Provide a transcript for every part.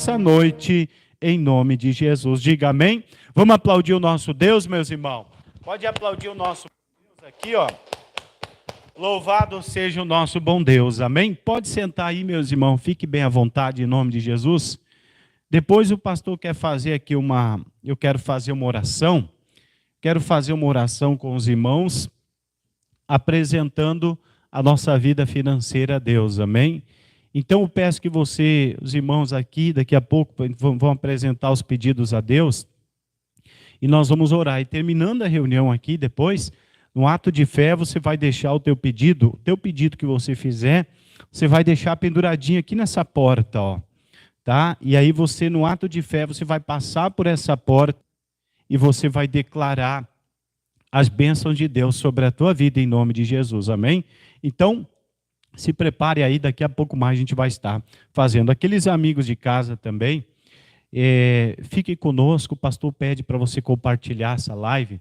essa noite, em nome de Jesus. Diga amém. Vamos aplaudir o nosso Deus, meus irmãos. Pode aplaudir o nosso Deus aqui, ó. Louvado seja o nosso bom Deus, amém? Pode sentar aí, meus irmãos, fique bem à vontade, em nome de Jesus. Depois o pastor quer fazer aqui eu quero fazer uma oração. Quero fazer uma oração com os irmãos, apresentando a nossa vida financeira a Deus, amém? Então eu peço que os irmãos aqui, daqui a pouco, vão apresentar os pedidos a Deus, e nós vamos orar. E terminando a reunião aqui, depois, no ato de fé, você vai deixar o teu pedido que você fizer, você vai deixar penduradinho aqui nessa porta, ó, tá? E aí você, no ato de fé, você vai passar por essa porta e você vai declarar as bênçãos de Deus sobre a tua vida, em nome de Jesus, amém? Então, se prepare aí, daqui a pouco mais a gente vai estar fazendo. Aqueles amigos de casa também, fiquem conosco, o pastor pede para você compartilhar essa live.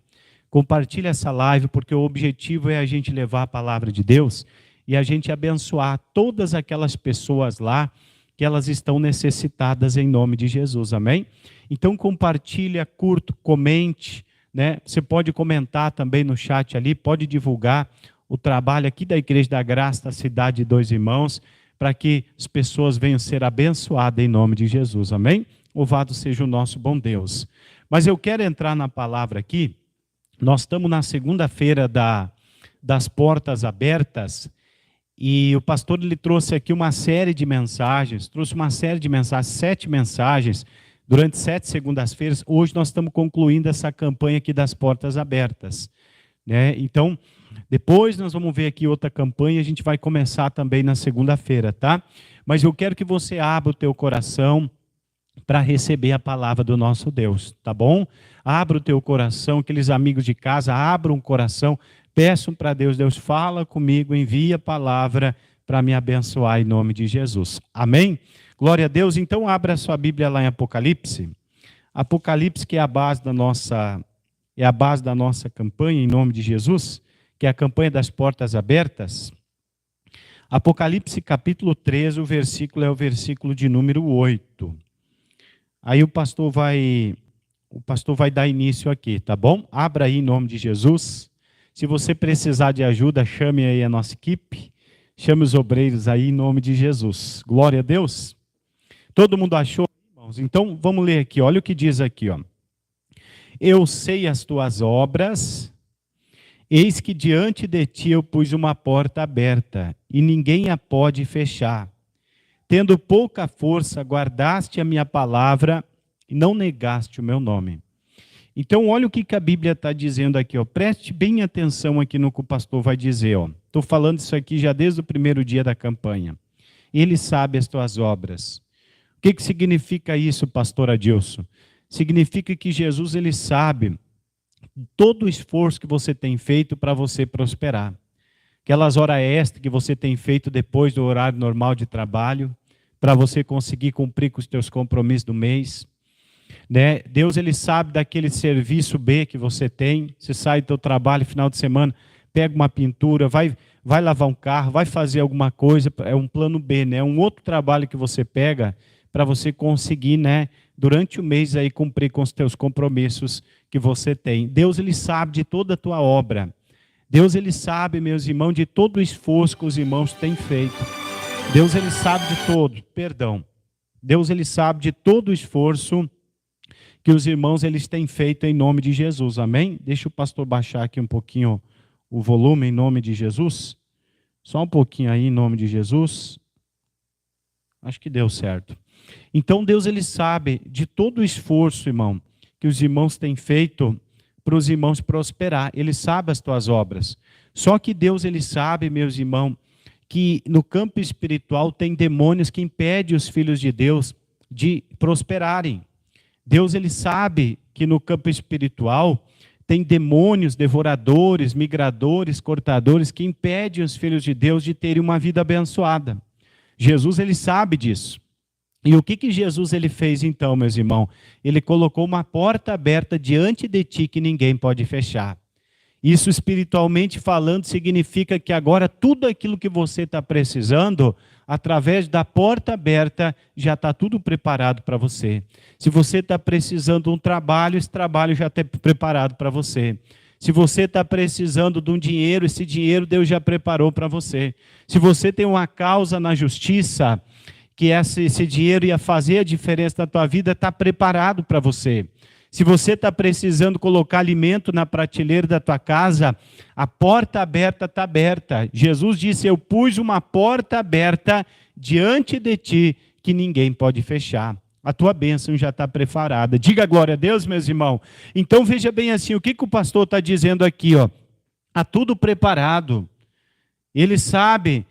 Compartilhe essa live, porque o objetivo é a gente levar a palavra de Deus e a gente abençoar todas aquelas pessoas lá que elas estão necessitadas em nome de Jesus, amém? Então compartilha, curta, comente, né? Você pode comentar também no chat ali, pode divulgar o trabalho aqui da Igreja da Graça da Cidade de Dois Irmãos, para que as pessoas venham ser abençoadas em nome de Jesus, amém? Louvado seja o nosso bom Deus. Mas eu quero entrar na palavra aqui. Nós estamos na segunda-feira das portas abertas, e o pastor ele trouxe aqui uma série de mensagens, 7 mensagens, durante 7 segundas-feiras. Hoje nós estamos concluindo essa campanha aqui das portas abertas, né? Então, depois nós vamos ver aqui outra campanha, a gente vai começar também na segunda-feira, tá? Mas eu quero que você abra o teu coração para receber a palavra do nosso Deus, tá bom? Abra o teu coração, aqueles amigos de casa, abram o coração, peçam para Deus, Deus fala comigo, envia a palavra para me abençoar em nome de Jesus. Amém? Glória a Deus. Então abra a sua Bíblia lá em Apocalipse. Apocalipse, que é a base da nossa campanha em nome de Jesus, que é a campanha das portas abertas. Apocalipse capítulo 13, o versículo é o versículo de número 8. Aí o pastor vai dar início aqui, tá bom? Abra aí em nome de Jesus. Se você precisar de ajuda, chame aí a nossa equipe. Chame os obreiros aí em nome de Jesus. Glória a Deus. Todo mundo achou, irmãos? Então vamos ler aqui. Olha o que diz aqui, ó. Eu sei as tuas obras. Eis que diante de ti eu pus uma porta aberta, e ninguém a pode fechar. Tendo pouca força, guardaste a minha palavra, e não negaste o meu nome. Então, olha o que a Bíblia está dizendo aqui, ó. Preste bem atenção aqui no que o pastor vai dizer, ó. Estou falando isso aqui já desde o primeiro dia da campanha. Ele sabe as tuas obras. O que significa isso, pastor Adilson? Significa que Jesus, ele sabe todo o esforço que você tem feito para você prosperar. Aquelas horas extras que você tem feito depois do horário normal de trabalho, para você conseguir cumprir com os teus compromissos do mês, né? Deus, ele sabe daquele serviço B que você tem, você sai do teu trabalho final de semana, pega uma pintura, vai lavar um carro, vai fazer alguma coisa, é um plano B, né? Um outro trabalho que você pega para você conseguir, né, durante o mês aí cumprir com os teus compromissos que você tem. Deus, ele sabe de toda a tua obra. Deus, ele sabe, meus irmãos, de todo o esforço que os irmãos têm feito. Deus, ele sabe de todo, Deus, ele sabe de todo o esforço que os irmãos eles têm feito em nome de Jesus, amém? Deixa o pastor baixar aqui um pouquinho o volume em nome de Jesus. Só um pouquinho aí em nome de Jesus. Acho que deu certo. Então Deus, ele sabe de todo o esforço, irmão, que os irmãos têm feito para os irmãos prosperar. Ele sabe as tuas obras. Só que Deus, ele sabe, meus irmãos, que no campo espiritual tem demônios que impedem os filhos de Deus de prosperarem. Deus, ele sabe que no campo espiritual tem demônios, devoradores, migradores, cortadores, que impedem os filhos de Deus de terem uma vida abençoada. Jesus, ele sabe disso. E o que Jesus ele fez então, meus irmãos? Ele colocou uma porta aberta diante de ti que ninguém pode fechar. Isso, espiritualmente falando, significa que agora tudo aquilo que você está precisando, através da porta aberta, já está tudo preparado para você. Se você está precisando de um trabalho, esse trabalho já está preparado para você. Se você está precisando de um dinheiro, esse dinheiro Deus já preparou para você. Se você tem uma causa na justiça, que esse dinheiro ia fazer a diferença na tua vida, está preparado para você. Se você está precisando colocar alimento na prateleira da tua casa, a porta aberta está aberta. Jesus disse, eu pus uma porta aberta diante de ti, que ninguém pode fechar. A tua bênção já está preparada. Diga glória a Deus, meus irmãos. Então veja bem assim, o que o pastor está dizendo aqui, ó? Está tudo preparado. Ele sabe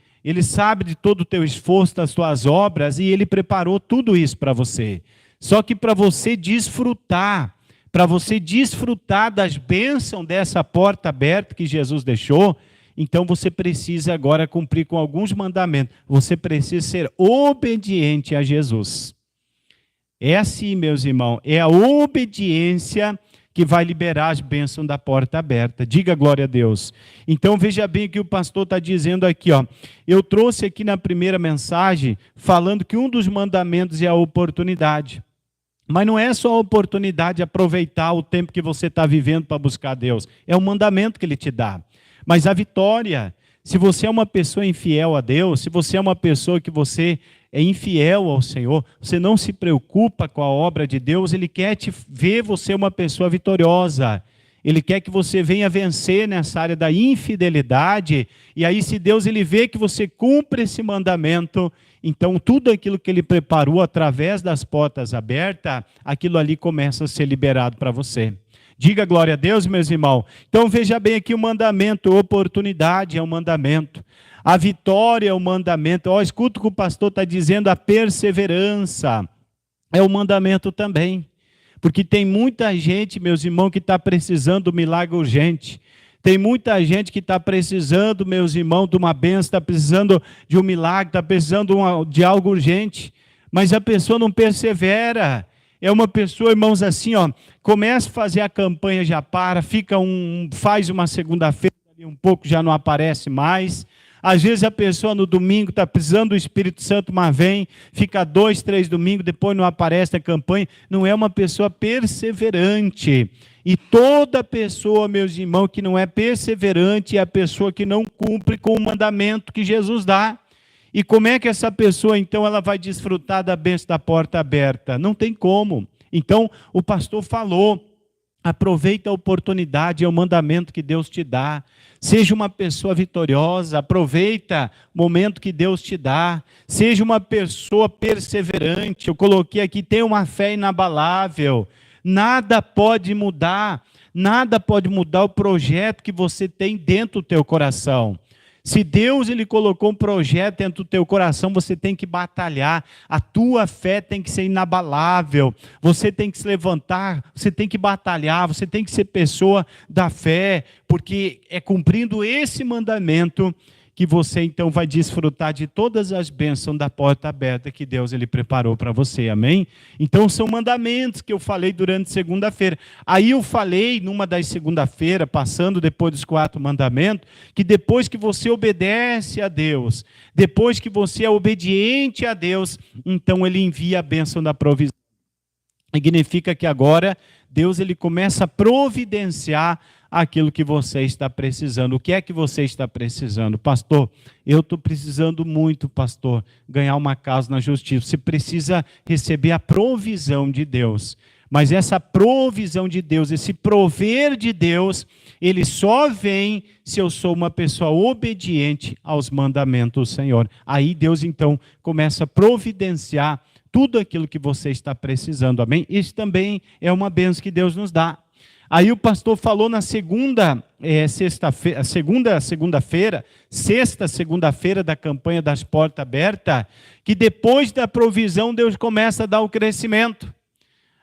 de todo o teu esforço, das tuas obras, e ele preparou tudo isso para você. Só que para você desfrutar das bênçãos dessa porta aberta que Jesus deixou, então você precisa agora cumprir com alguns mandamentos. Você precisa ser obediente a Jesus. É assim, meus irmãos, é a obediência que vai liberar as bênçãos da porta aberta. Diga glória a Deus. Então veja bem o que o pastor está dizendo aqui, ó. Eu trouxe aqui na primeira mensagem, falando que um dos mandamentos é a oportunidade. Mas não é só a oportunidade de aproveitar o tempo que você está vivendo para buscar Deus. É um mandamento que Ele te dá. Mas a vitória, se você é uma pessoa infiel a Deus, se você é uma pessoa que você é infiel ao Senhor, você não se preocupa com a obra de Deus, Ele quer te ver você uma pessoa vitoriosa. Ele quer que você venha vencer nessa área da infidelidade. E aí, se Deus ele vê que você cumpre esse mandamento, então tudo aquilo que Ele preparou através das portas abertas, aquilo ali começa a ser liberado para você. Diga glória a Deus, meus irmãos. Então veja bem aqui o mandamento, oportunidade é um mandamento. A vitória é um mandamento. Ó, escuta o que o pastor está dizendo, a perseverança é um mandamento também. Porque tem muita gente, meus irmãos, que está precisando de um milagre urgente. Tem muita gente que está precisando, meus irmãos, de uma bênção, está precisando de um milagre, está precisando de algo urgente. Mas a pessoa não persevera. É uma pessoa, irmãos, assim, ó, começa a fazer a campanha, já para, faz uma segunda-feira, um pouco já não aparece mais. Às vezes a pessoa no domingo está precisando do Espírito Santo, mas vem, fica 2, 3 domingos, depois não aparece a campanha. Não é uma pessoa perseverante. E toda pessoa, meus irmãos, que não é perseverante é a pessoa que não cumpre com o mandamento que Jesus dá. E como é que essa pessoa, então, ela vai desfrutar da bênção da porta aberta? Não tem como. Então, o pastor falou, aproveita a oportunidade, é o mandamento que Deus te dá. Seja uma pessoa vitoriosa, aproveita o momento que Deus te dá. Seja uma pessoa perseverante. Eu coloquei aqui, tem uma fé inabalável. Nada pode mudar o projeto que você tem dentro do teu coração. Se Deus ele colocou um projeto dentro do teu coração, você tem que batalhar. A tua fé tem que ser inabalável. Você tem que se levantar, você tem que batalhar, você tem que ser pessoa da fé, porque é cumprindo esse mandamento que você então vai desfrutar de todas as bênçãos da porta aberta que Deus ele preparou para você, amém? Então são mandamentos que eu falei durante segunda-feira. Aí eu falei numa das segunda-feira, passando depois dos 4 mandamentos, que depois que você obedece a Deus, depois que você é obediente a Deus, então ele envia a bênção da provisão. Significa que agora Deus ele começa a providenciar aquilo que você está precisando. O que é que você está precisando? Pastor, eu estou precisando muito, pastor, ganhar uma causa na justiça. Você precisa receber a provisão de Deus. Mas essa provisão de Deus, esse prover de Deus, ele só vem se eu sou uma pessoa obediente aos mandamentos do Senhor. Aí Deus então começa a providenciar tudo aquilo que você está precisando, amém? Isso também é uma bênção que Deus nos dá. Aí o pastor falou na sexta segunda-feira da campanha das portas abertas, que depois da provisão Deus começa a dar o crescimento.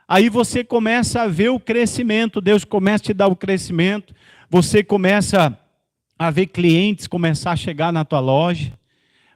Aí você começa a ver o crescimento, Deus começa a te dar o crescimento, você começa a ver clientes começar a chegar na tua loja,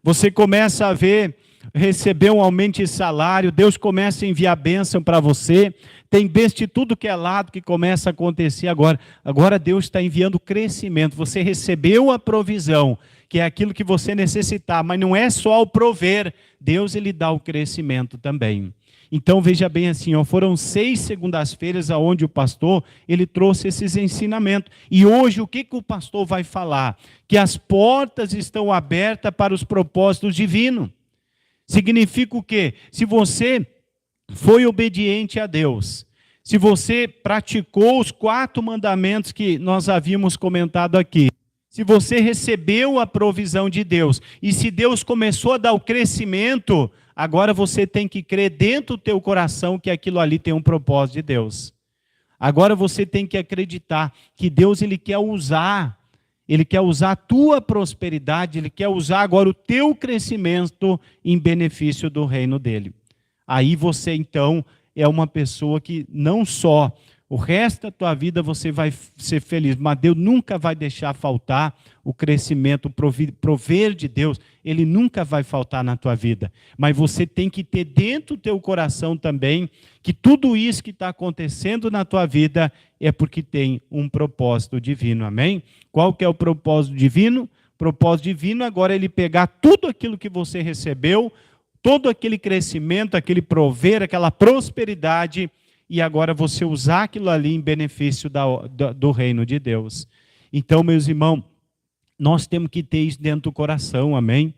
você começa a ver recebeu um aumento de salário, Deus começa a enviar bênção para você, tem bênção de tudo que é lado que começa a acontecer agora. Agora Deus está enviando crescimento, você recebeu a provisão, que é aquilo que você necessitar, mas não é só o prover, Deus ele dá o crescimento também. Então veja bem assim, ó, foram 6 segundas-feiras aonde o pastor ele trouxe esses ensinamentos. E hoje o que o pastor vai falar? Que as portas estão abertas para os propósitos divinos. Significa o quê? Se você foi obediente a Deus, se você praticou os 4 mandamentos que nós havíamos comentado aqui, se você recebeu a provisão de Deus, e se Deus começou a dar o crescimento, agora você tem que crer dentro do teu coração que aquilo ali tem um propósito de Deus. Agora você tem que acreditar que Deus ele quer usar a tua prosperidade, Ele quer usar agora o teu crescimento em benefício do reino dEle. Aí você então é uma pessoa que não só o resto da tua vida você vai ser feliz, mas Deus nunca vai deixar faltar o crescimento, o prover de Deus, Ele nunca vai faltar na tua vida. Mas você tem que ter dentro do teu coração também que tudo isso que está acontecendo na tua vida é porque tem um propósito divino, amém? Qual que é o propósito divino? O propósito divino agora é Ele pegar tudo aquilo que você recebeu, todo aquele crescimento, aquele prover, aquela prosperidade, e agora você usar aquilo ali em benefício do reino de Deus. Então, meus irmãos, nós temos que ter isso dentro do coração, amém?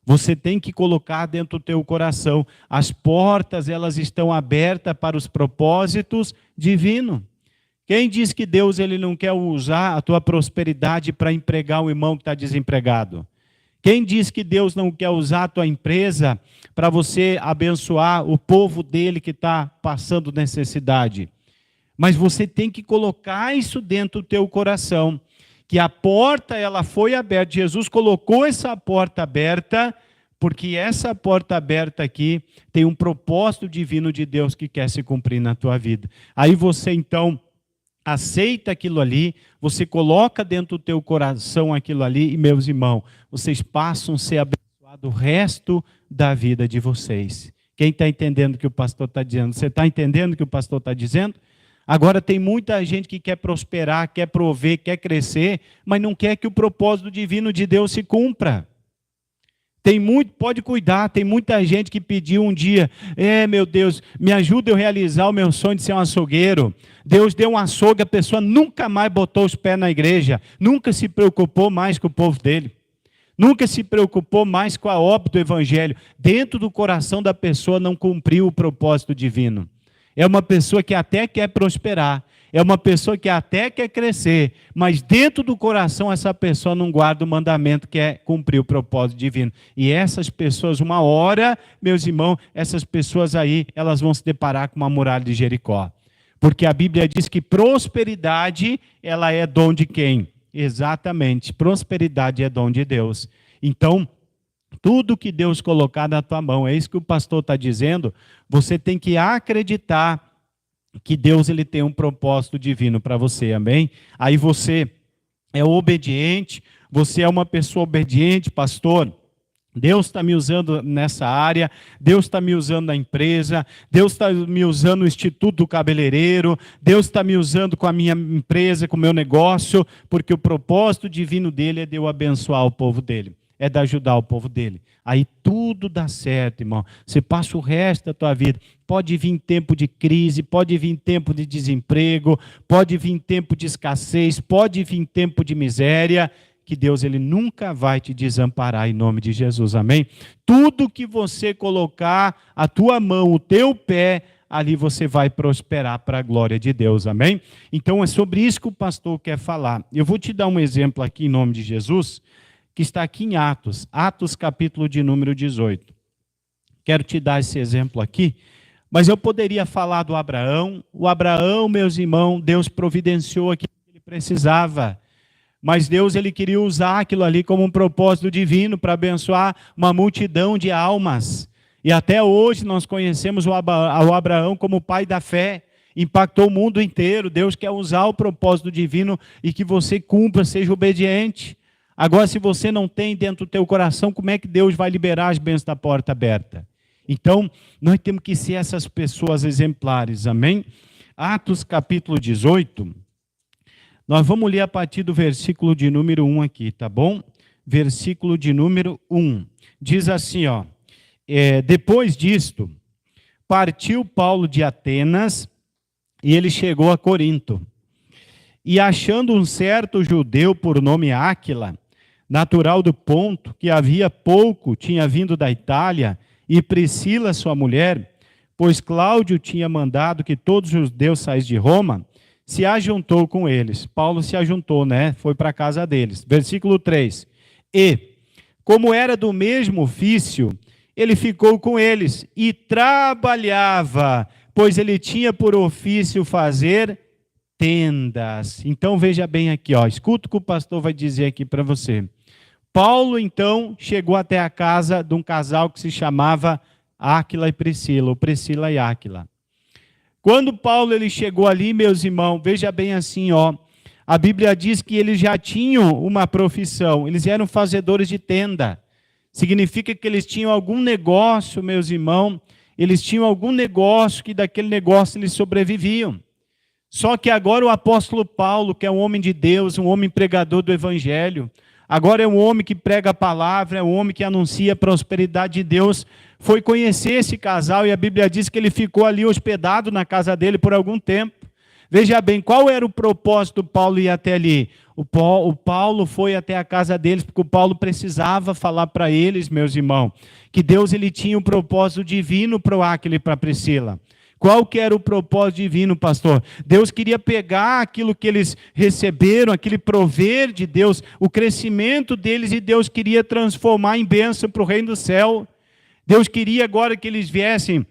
Você tem que colocar dentro do teu coração. As portas, elas estão abertas para os propósitos divinos. Quem diz que Deus ele não quer usar a tua prosperidade para empregar o irmão que está desempregado? Quem diz que Deus não quer usar a tua empresa para você abençoar o povo dele que está passando necessidade? Mas você tem que colocar isso dentro do teu coração, que a porta ela foi aberta, Jesus colocou essa porta aberta, porque essa porta aberta aqui tem um propósito divino de Deus que quer se cumprir na tua vida. Aí você então aceita aquilo ali, você coloca dentro do teu coração aquilo ali, e meus irmãos, vocês passam a ser abençoados o resto da vida de vocês. Quem está entendendo o que o pastor está dizendo? Você está entendendo o que o pastor está dizendo? Agora tem muita gente que quer prosperar, quer prover, quer crescer, mas não quer que o propósito divino de Deus se cumpra. Pode cuidar, tem muita gente que pediu um dia, meu Deus, me ajuda eu realizar o meu sonho de ser um açougueiro. Deus deu um açougue, a pessoa nunca mais botou os pés na igreja, nunca se preocupou mais com o povo dele, nunca se preocupou mais com a obra do evangelho. Dentro do coração da pessoa não cumpriu o propósito divino. É uma pessoa que até quer prosperar, é uma pessoa que até quer crescer, mas dentro do coração essa pessoa não guarda o mandamento que é cumprir o propósito divino. E essas pessoas, uma hora, meus irmãos, essas pessoas aí, elas vão se deparar com uma muralha de Jericó. Porque a Bíblia diz que prosperidade, ela é dom de quem? Exatamente, prosperidade é dom de Deus. Então, tudo que Deus colocar na tua mão, é isso que o pastor está dizendo, você tem que acreditar que Deus ele tem um propósito divino para você, amém? Aí você é obediente, você é uma pessoa obediente, pastor. Deus está me usando nessa área, Deus está me usando na empresa, Deus está me usando no Instituto do Cabeleireiro, Deus está me usando com a minha empresa, com o meu negócio, porque o propósito divino dele é de eu abençoar o povo dele, é de ajudar o povo dele. Aí tudo dá certo, irmão. Você passa o resto da tua vida. Pode vir tempo de crise, pode vir tempo de desemprego, pode vir tempo de escassez, pode vir tempo de miséria, que Deus ele nunca vai te desamparar em nome de Jesus, amém? Tudo que você colocar a tua mão, o teu pé, ali você vai prosperar para a glória de Deus, amém? Então é sobre isso que o pastor quer falar. Eu vou te dar um exemplo aqui em nome de Jesus, que está aqui em Atos, Atos capítulo de número 18. Quero te dar esse exemplo aqui, mas eu poderia falar do Abraão. O Abraão, meus irmãos, Deus providenciou aquilo que ele precisava. Mas Deus ele queria usar aquilo ali como um propósito divino para abençoar uma multidão de almas. E até hoje nós conhecemos o Abraão como o pai da fé. Impactou o mundo inteiro. Deus quer usar o propósito divino e que você cumpra, seja obediente. Agora, se você não tem dentro do teu coração, como é que Deus vai liberar as bênçãos da porta aberta? Então, nós temos que ser essas pessoas exemplares, amém? Atos capítulo 18, nós vamos ler a partir do versículo de número 1 aqui, tá bom? Versículo de número 1. Diz assim, ó, depois disto, partiu Paulo de Atenas e ele chegou a Corinto. E achando um certo judeu por nome Áquila, natural do Ponto, que havia pouco tinha vindo da Itália, e Priscila, sua mulher, pois Cláudio tinha mandado que todos os judeus saíssem de Roma, se ajuntou com eles. Paulo se ajuntou, né? Foi para a casa deles. Versículo 3. E, como era do mesmo ofício, ele ficou com eles e trabalhava, pois ele tinha por ofício fazer tendas. Então veja bem aqui, ó, escuta o que o pastor vai dizer aqui para você. Paulo então chegou até a casa de um casal que se chamava Áquila e Priscila, ou Priscila e Áquila. Quando Paulo ele chegou ali, meus irmãos, veja bem assim, ó, a Bíblia diz que eles já tinham uma profissão, eles eram fazedores de tenda. Significa que eles tinham algum negócio, meus irmãos, eles tinham algum negócio que daquele negócio eles sobreviviam. Só que agora o apóstolo Paulo, que é um homem de Deus, um homem pregador do Evangelho, agora é um homem que prega a palavra, é um homem que anuncia a prosperidade de Deus, foi conhecer esse casal e a Bíblia diz que ele ficou ali hospedado na casa dele por algum tempo. Veja bem, qual era o propósito do Paulo ir até ali? O Paulo foi até a casa deles porque o Paulo precisava falar para eles, meus irmãos, que Deus ele tinha um propósito divino para o Áquila e para a Priscila. Qual que era o propósito divino, pastor? Deus queria pegar aquilo que eles receberam, aquele prover de Deus, o crescimento deles, e Deus queria transformar em bênção para o reino do céu. Deus queria agora que eles viessem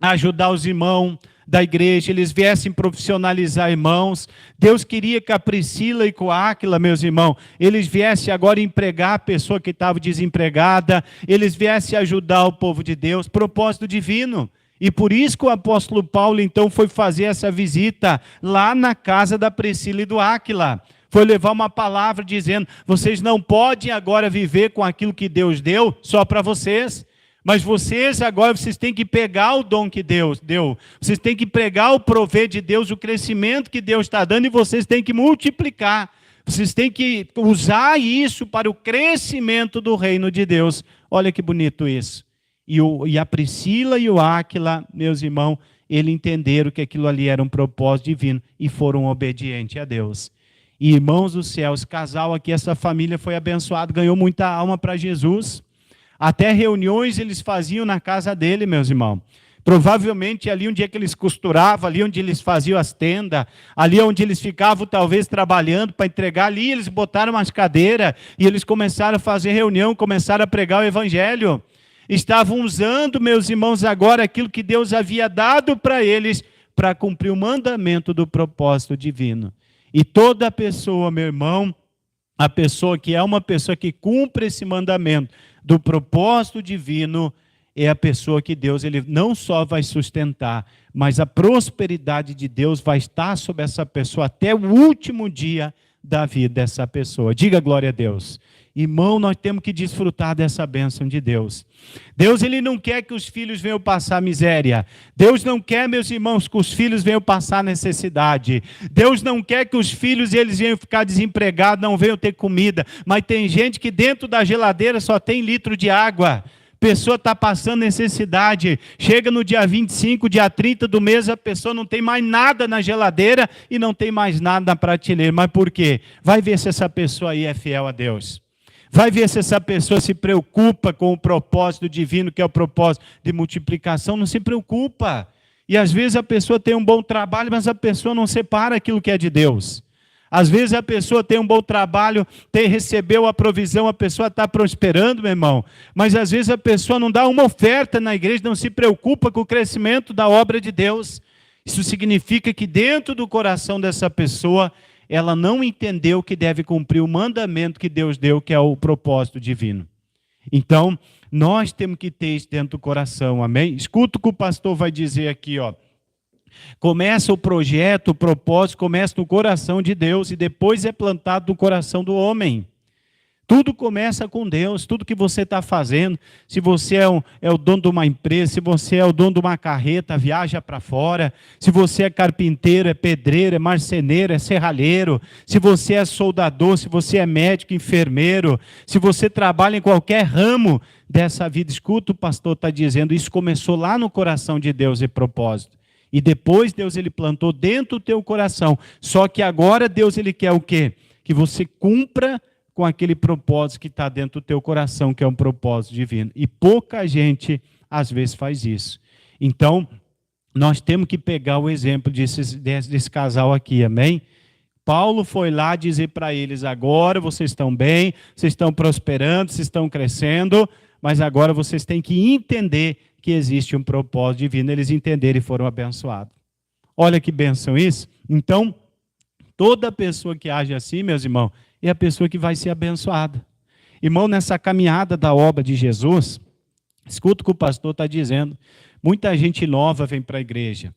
ajudar os irmãos da igreja, eles viessem profissionalizar irmãos. Deus queria que a Priscila e com a Áquila, meus irmãos, eles viessem agora empregar a pessoa que estava desempregada, eles viessem ajudar o povo de Deus, propósito divino. E por isso que o apóstolo Paulo, então, foi fazer essa visita lá na casa da Priscila e do Áquila. Foi levar uma palavra dizendo, vocês não podem agora viver com aquilo que Deus deu só para vocês. Mas vocês agora, vocês têm que pegar o dom que Deus deu. Vocês têm que pregar o prover de Deus, o crescimento que Deus está dando, e vocês têm que multiplicar. Vocês têm que usar isso para o crescimento do reino de Deus. Olha que bonito isso. E a Priscila e o Áquila, meus irmãos, eles entenderam que aquilo ali era um propósito divino e foram obedientes a Deus. E, irmãos do céu, esse casal aqui, essa família foi abençoada, ganhou muita alma para Jesus. Até reuniões eles faziam na casa dele, meus irmãos. Provavelmente ali onde é que eles costuravam, ali onde eles faziam as tendas, ali onde eles ficavam talvez trabalhando para entregar, ali eles botaram umas cadeiras e eles começaram a fazer reunião, começaram a pregar o evangelho. Estavam usando, meus irmãos, agora aquilo que Deus havia dado para eles, para cumprir o mandamento do propósito divino. E toda pessoa, meu irmão, a pessoa que é uma pessoa que cumpre esse mandamento do propósito divino, é a pessoa que Deus ele não só vai sustentar, mas a prosperidade de Deus vai estar sobre essa pessoa até o último dia da vida dessa pessoa. Diga glória a Deus. Irmão, nós temos que desfrutar dessa bênção de Deus. Deus ele não quer que os filhos venham passar miséria. Deus não quer, meus irmãos, que os filhos venham passar necessidade. Deus não quer que os filhos eles venham ficar desempregados, não venham ter comida. Mas tem gente que dentro da geladeira só tem litro de água. Pessoa está passando necessidade, chega no dia 25, dia 30 do mês, a pessoa não tem mais nada na geladeira e não tem mais nada na prateleira. Mas por quê? Vai ver se essa pessoa aí é fiel a Deus. Vai ver se essa pessoa se preocupa com o propósito divino, que é o propósito de multiplicação. Não se preocupa. E às vezes a pessoa tem um bom trabalho, mas a pessoa não separa aquilo que é de Deus. Às vezes a pessoa tem um bom trabalho, recebeu a provisão, a pessoa está prosperando, meu irmão. Mas às vezes a pessoa não dá uma oferta na igreja, não se preocupa com o crescimento da obra de Deus. Isso significa que dentro do coração dessa pessoa, ela não entendeu que deve cumprir o mandamento que Deus deu, que é o propósito divino. Então, nós temos que ter isso dentro do coração, amém? Escuta o que o pastor vai dizer aqui, ó. Começa o projeto, o propósito, começa no coração de Deus e depois é plantado no coração do homem. Tudo começa com Deus, tudo que você está fazendo. Se você é o dono de uma empresa, se você é o dono de uma carreta, viaja para fora. Se você é carpinteiro, é pedreiro, é marceneiro, é serralheiro. Se você é soldador, se você é médico, enfermeiro. Se você trabalha em qualquer ramo dessa vida, escuta, o pastor está dizendo, isso começou lá no coração de Deus e propósito. E depois Deus ele plantou dentro do teu coração. Só que agora Deus ele quer o quê? Que você cumpra com aquele propósito que está dentro do teu coração, que é um propósito divino. E pouca gente, às vezes, faz isso. Então, nós temos que pegar o exemplo desse casal aqui, amém? Paulo foi lá dizer para eles, agora vocês estão bem, vocês estão prosperando, vocês estão crescendo, mas agora vocês têm que entender que existe um propósito divino. Eles entenderam e foram abençoados. Olha que bênção isso. Então, toda pessoa que age assim, meus irmãos, é a pessoa que vai ser abençoada. Irmão, nessa caminhada da obra de Jesus, escuta o que o pastor está dizendo. Muita gente nova vem para a igreja.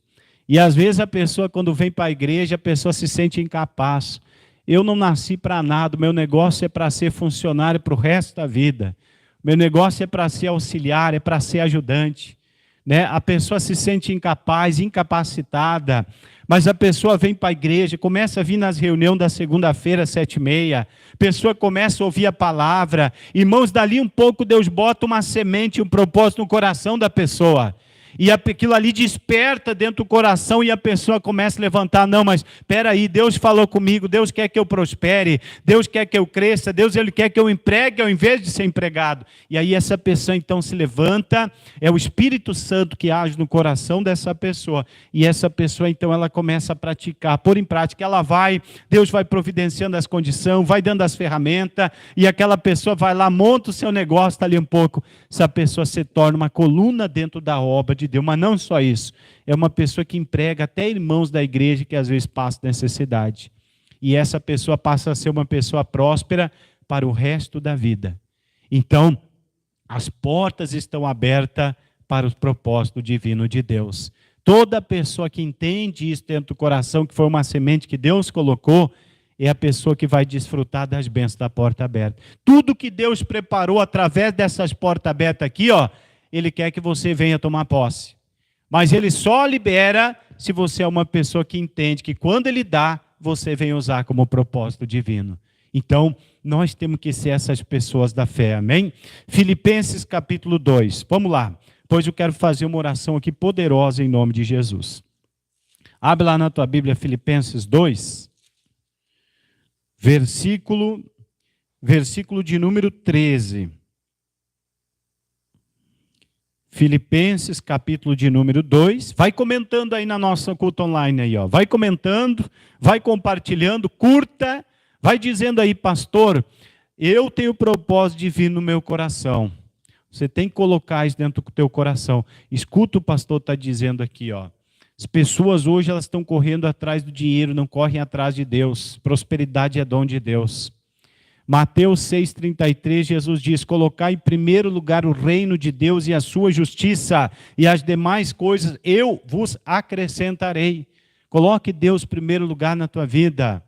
E às vezes a pessoa, quando vem para a igreja, a pessoa se sente incapaz. Eu não nasci para nada, o meu negócio é para ser funcionário para o resto da vida. O meu negócio é para ser auxiliar, é para ser ajudante. Né? A pessoa se sente incapaz, incapacitada. Mas a pessoa vem para a igreja, começa a vir nas reuniões da segunda-feira, 7h30. A pessoa começa a ouvir a palavra. Irmãos, dali um pouco Deus bota uma semente, um propósito no coração da pessoa. E aquilo ali desperta dentro do coração e a pessoa começa a levantar. Não, mas espera aí, Deus falou comigo, Deus quer que eu prospere, Deus quer que eu cresça, Deus ele quer que eu empregue ao invés de ser empregado. E aí essa pessoa então se levanta, é o Espírito Santo que age no coração dessa pessoa. E essa pessoa então ela começa a praticar, pôr em prática, ela vai, Deus vai providenciando as condições, vai dando as ferramentas, e aquela pessoa vai lá, monta o seu negócio, está ali um pouco, essa pessoa se torna uma coluna dentro da obra de Deus. Mas não só isso, é uma pessoa que emprega até irmãos da igreja que às vezes passam necessidade. E essa pessoa passa a ser uma pessoa próspera para o resto da vida. Então, as portas estão abertas para o propósito divino de Deus. Toda pessoa que entende isso dentro do coração, que foi uma semente que Deus colocou, é a pessoa que vai desfrutar das bênçãos da porta aberta. Tudo que Deus preparou através dessas portas abertas aqui, ó, Ele quer que você venha tomar posse. Mas Ele só libera se você é uma pessoa que entende que quando Ele dá, você vem usar como propósito divino. Então, nós temos que ser essas pessoas da fé, amém? Filipenses capítulo 2, vamos lá. Pois eu quero fazer uma oração aqui poderosa em nome de Jesus. Abre lá na tua Bíblia, Filipenses 2, versículo de número 13. Filipenses, capítulo de número 2. Vai comentando aí na nossa culto online aí, ó. Vai comentando, vai compartilhando, curta, vai dizendo aí, pastor, eu tenho propósito divino no meu coração. Você tem que colocar isso dentro do teu coração. Escuta o pastor está dizendo aqui, ó. As pessoas hoje elas estão correndo atrás do dinheiro, não correm atrás de Deus. Prosperidade é dom de Deus. Mateus 6,33, Jesus diz, colocai em primeiro lugar o reino de Deus e a sua justiça, e as demais coisas eu vos acrescentarei. Coloque Deus em primeiro lugar na tua vida.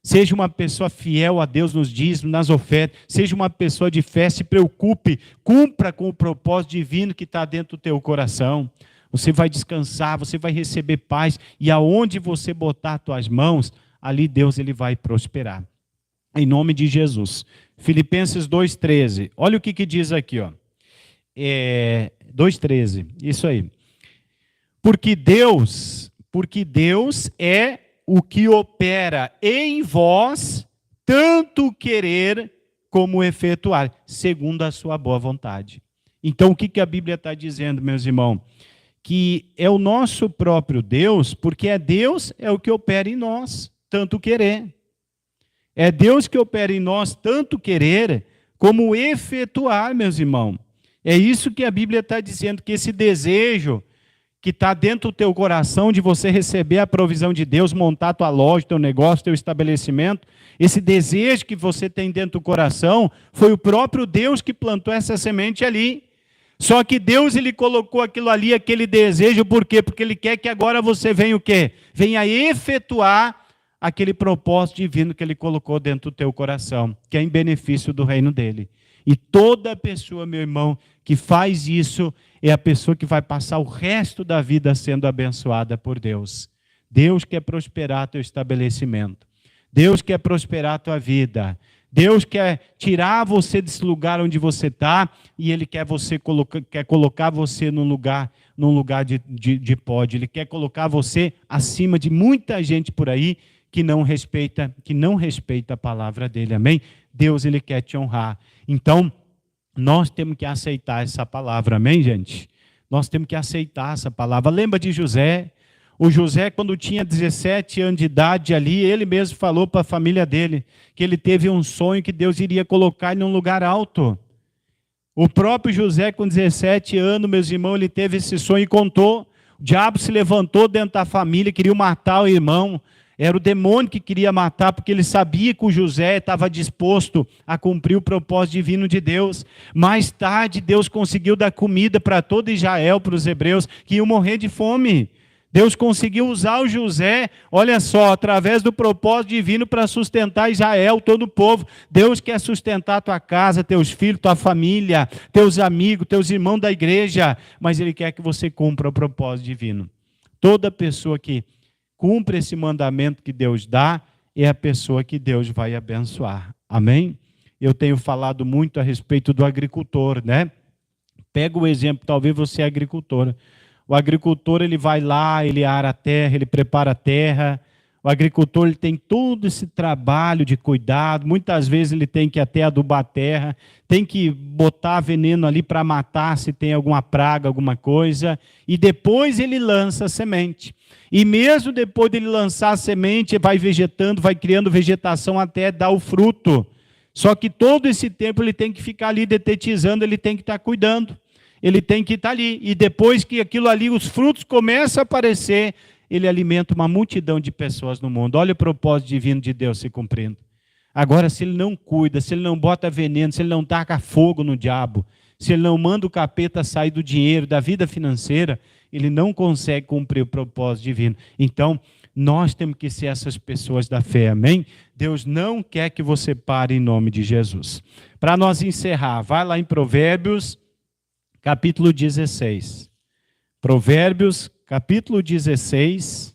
Seja uma pessoa fiel a Deus nos dízimos, nas ofertas. Seja uma pessoa de fé, se preocupe, cumpra com o propósito divino que está dentro do teu coração. Você vai descansar, você vai receber paz, e aonde você botar as tuas mãos, ali Deus ele vai prosperar. Em nome de Jesus. Filipenses 2,13. Olha o que diz aqui, ó. 2,13. Isso aí. Porque Deus é o que opera em vós, tanto querer como efetuar, segundo a sua boa vontade. Então, o que a Bíblia está dizendo, meus irmãos? Que é o nosso próprio Deus, porque Deus é o que opera em nós, tanto querer. É Deus que opera em nós tanto querer como efetuar, meus irmãos. É isso que a Bíblia está dizendo, que esse desejo que está dentro do teu coração de você receber a provisão de Deus, montar tua loja, teu negócio, teu estabelecimento, esse desejo que você tem dentro do coração, foi o próprio Deus que plantou essa semente ali. Só que Deus ele colocou aquilo ali, aquele desejo, por quê? Porque Ele quer que agora você venha o quê? Venha efetuar aquele propósito divino que ele colocou dentro do teu coração, que é em benefício do reino dele. E toda pessoa, meu irmão, que faz isso, é a pessoa que vai passar o resto da vida sendo abençoada por Deus. Deus quer prosperar teu estabelecimento. Deus quer prosperar a tua vida. Deus quer tirar você desse lugar onde você está e Ele quer colocar você num lugar de pódio. Ele quer colocar você acima de muita gente por aí que não respeita a palavra dele. Amém? Deus, Ele quer te honrar. Então, nós temos que aceitar essa palavra. Amém, gente? Nós temos que aceitar essa palavra. Lembra de José? O José, quando tinha 17 anos de idade ali, ele mesmo falou para a família dele que ele teve um sonho que Deus iria colocar ele num lugar alto. O próprio José, com 17 anos, meus irmãos, ele teve esse sonho e contou. O diabo se levantou dentro da família, queria matar o irmão. Era o demônio que queria matar, porque ele sabia que o José estava disposto a cumprir o propósito divino de Deus. Mais tarde, Deus conseguiu dar comida para todo Israel, para os hebreus, que iam morrer de fome. Deus conseguiu usar o José, olha só, através do propósito divino para sustentar Israel, todo o povo. Deus quer sustentar tua casa, teus filhos, tua família, teus amigos, teus irmãos da igreja, mas Ele quer que você cumpra o propósito divino. Toda pessoa que cumpre esse mandamento que Deus dá, é a pessoa que Deus vai abençoar. Amém? Eu tenho falado muito a respeito do agricultor, né? Pega o exemplo, talvez você é agricultor. O agricultor, ele vai lá, ele ara a terra, ele prepara a terra. O agricultor, ele tem todo esse trabalho de cuidado. Muitas vezes ele tem que até adubar a terra, tem que botar veneno ali para matar se tem alguma praga, alguma coisa. E depois ele lança a semente. E mesmo depois dele lançar a semente, vai vegetando, vai criando vegetação até dar o fruto. Só que todo esse tempo ele tem que ficar ali detetizando, ele tem que estar cuidando. Ele tem que estar ali, e depois que aquilo ali, os frutos começam a aparecer, ele alimenta uma multidão de pessoas no mundo. Olha o propósito divino de Deus se cumprindo. Agora, se ele não cuida, se ele não bota veneno, se ele não taca fogo no diabo, se ele não manda o capeta sair do dinheiro, da vida financeira, ele não consegue cumprir o propósito divino. Então, nós temos que ser essas pessoas da fé, amém? Deus não quer que você pare em nome de Jesus. Para nós encerrar, vai lá em Provérbios, capítulo 16. Provérbios, capítulo 16,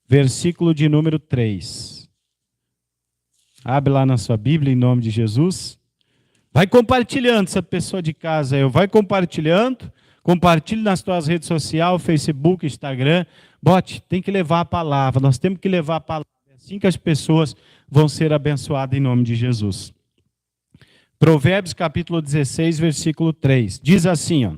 versículo de número 3. Abre lá na sua Bíblia, em nome de Jesus. Vai compartilhando, essa pessoa de casa aí, vai compartilhando. Compartilhe nas tuas redes sociais, Facebook, Instagram. Bote, tem que levar a palavra. Nós temos que levar a palavra. É assim que as pessoas vão ser abençoadas em nome de Jesus. Provérbios capítulo 16, versículo 3. Diz assim, ó.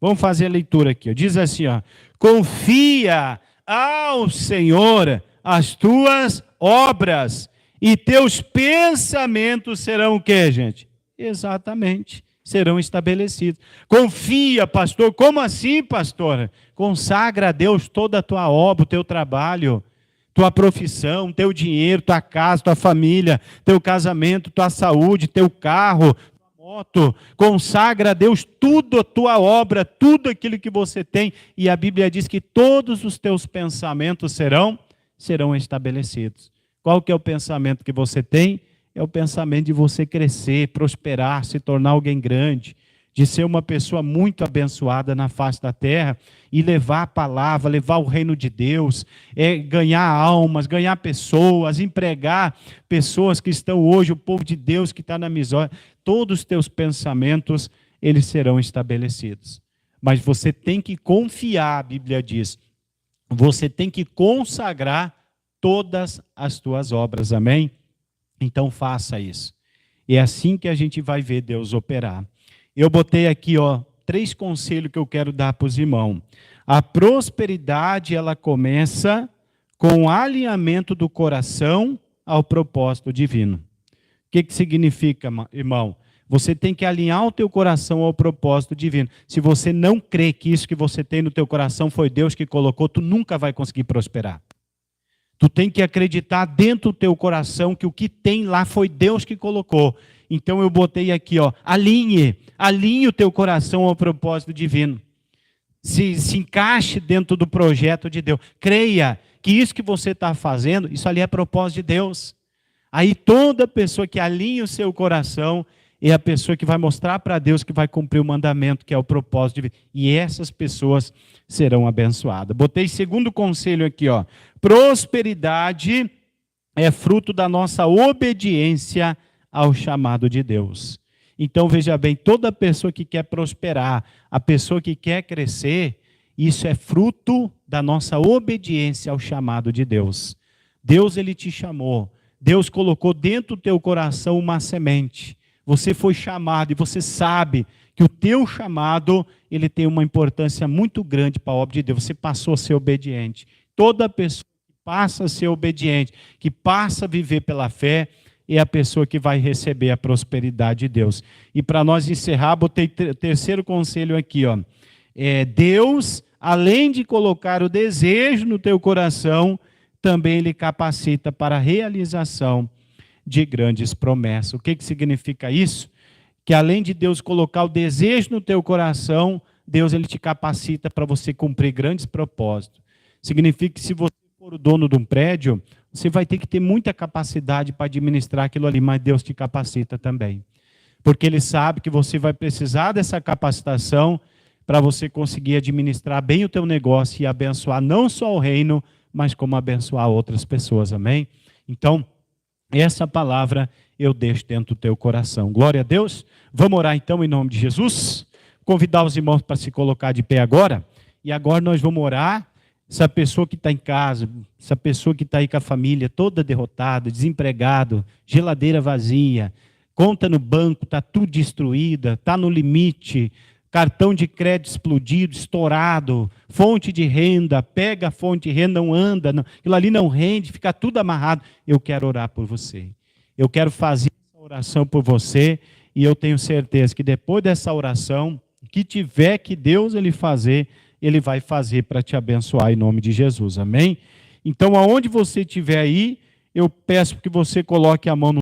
Vamos fazer a leitura aqui. Ó. Diz assim, ó. Confia ao Senhor as tuas obras e teus pensamentos serão o quê, gente? Exatamente. Serão estabelecidos. Confia, pastor. Como assim, pastor? Consagra a Deus toda a tua obra, o teu trabalho, tua profissão, teu dinheiro, tua casa, tua família, teu casamento, tua saúde, teu carro, tua moto. Consagra a Deus tudo a tua obra, tudo aquilo que você tem. E a Bíblia diz que todos os teus pensamentos serão estabelecidos. Qual que é o pensamento que você tem? É o pensamento de você crescer, prosperar, se tornar alguém grande, de ser uma pessoa muito abençoada na face da terra e levar a palavra, levar o reino de Deus, ganhar almas, ganhar pessoas, empregar pessoas que estão hoje, o povo de Deus que está na miséria. Todos os teus pensamentos, eles serão estabelecidos. Mas você tem que confiar, a Bíblia diz, você tem que consagrar todas as tuas obras, amém? Então faça isso. É assim que a gente vai ver Deus operar. Eu botei aqui, ó, 3 conselhos que eu quero dar para os irmãos. A prosperidade, ela começa com o alinhamento do coração ao propósito divino. O que significa, irmão? Você tem que alinhar o teu coração ao propósito divino. Se você não crê que isso que você tem no teu coração foi Deus que colocou, tu nunca vai conseguir prosperar. Tu tem que acreditar dentro do teu coração que o que tem lá foi Deus que colocou. Então eu botei aqui, ó, alinhe o teu coração ao propósito divino. Se encaixe dentro do projeto de Deus. Creia que isso que você está fazendo, isso ali é propósito de Deus. Aí toda pessoa que alinha o seu coração é a pessoa que vai mostrar para Deus que vai cumprir o mandamento, que é o propósito de vida. E essas pessoas serão abençoadas. Botei segundo conselho aqui, ó. Prosperidade é fruto da nossa obediência ao chamado de Deus. Então veja bem, toda pessoa que quer prosperar, a pessoa que quer crescer, isso é fruto da nossa obediência ao chamado de Deus. Deus, ele te chamou. Deus colocou dentro do teu coração uma semente. Você foi chamado e você sabe que o teu chamado, ele tem uma importância muito grande para a obra de Deus. Você passou a ser obediente. Toda pessoa que passa a ser obediente, que passa a viver pela fé, é a pessoa que vai receber a prosperidade de Deus. E para nós encerrar, botei terceiro conselho aqui, ó. Deus, além de colocar o desejo no teu coração, também Ele capacita para a realização de grandes promessas. O que significa isso? Que além de Deus colocar o desejo no teu coração, Deus, ele te capacita para você cumprir grandes propósitos. Significa que se você for o dono de um prédio, você vai ter que ter muita capacidade para administrar aquilo ali, mas Deus te capacita também. Porque Ele sabe que você vai precisar dessa capacitação para você conseguir administrar bem o teu negócio e abençoar não só o reino, mas como abençoar outras pessoas, amém? Então, essa palavra eu deixo dentro do teu coração. Glória a Deus. Vamos orar então em nome de Jesus. Convidar os irmãos para se colocar de pé agora. E agora nós vamos orar. Essa pessoa que está em casa, essa pessoa que está aí com a família toda derrotada, desempregado, geladeira vazia, conta no banco, está tudo destruída, está no limite, cartão de crédito explodido, estourado, fonte de renda, pega a fonte de renda, não anda, aquilo ali não rende, fica tudo amarrado. Eu quero orar por você. Eu quero fazer essa oração por você e eu tenho certeza que depois dessa oração, que tiver que Deus ele fazer, Ele vai fazer para te abençoar em nome de Jesus, amém? Então, aonde você estiver aí, eu peço que você coloque a mão no